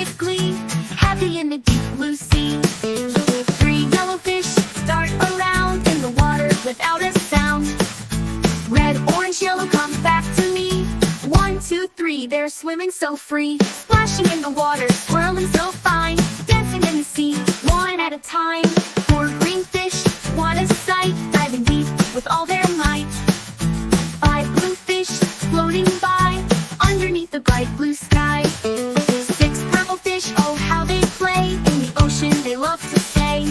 with glee, happy in the deep blue sea. 3 yellow fish dart around in the water without a sound. Red, orange, yellow, come back to me. 1, 2, 3, they're swimming so free, splashing in the water, swirling so fine, dancing in the sea, one at a time. 4 green fish, what a sight, diving deep with all their might. 5 blue fish, floating by, underneath the bright blue sky. 6 purple fish, oh how they play, in the ocean they love to stay.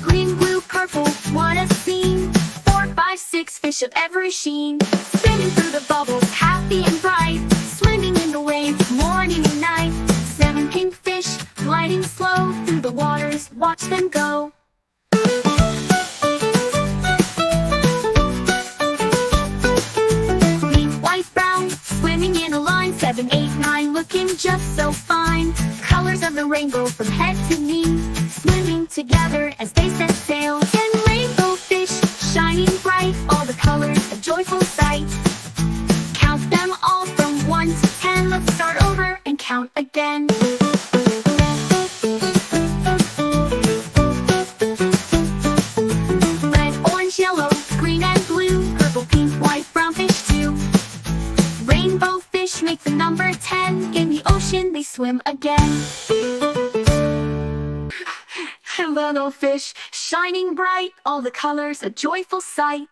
Green, blue, purple, what a scene. 4, 5, 6 fish of every sheen, spinning through the bubbles, happy and bright, swimming in the waves, morning and night. 7 pink fish, gliding slow through the waters, watch them go. Pink, white, brown, swimming in a line. 7, 8, 9, looking just so fine. Colors of the rainbow from head to knee, swimming together as they set sail. 10 rainbow fish, shining bright, all the colors a joyful sight. Count them all from 1 to 10, let's start over and count again. Red, orange, yellow, green and blue, purple, pink, white, brown fish too. Rainbow fish make the number 10, in the ocean they swim again. Little fish, shining bright, all the colors a joyful sight.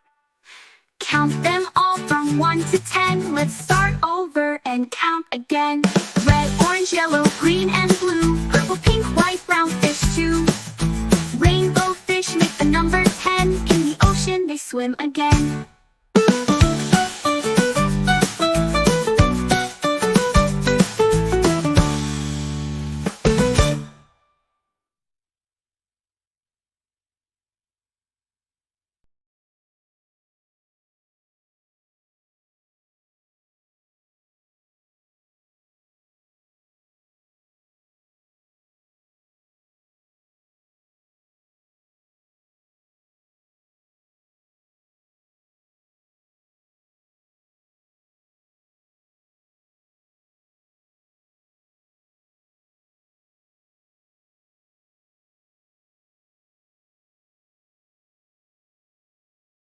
Count them all from 1 to 10, let's start over and count again. Red, orange, yellow, green and blue, purple, pink, white, brown fish too. Rainbow fish make the number 10, in the ocean they swim again.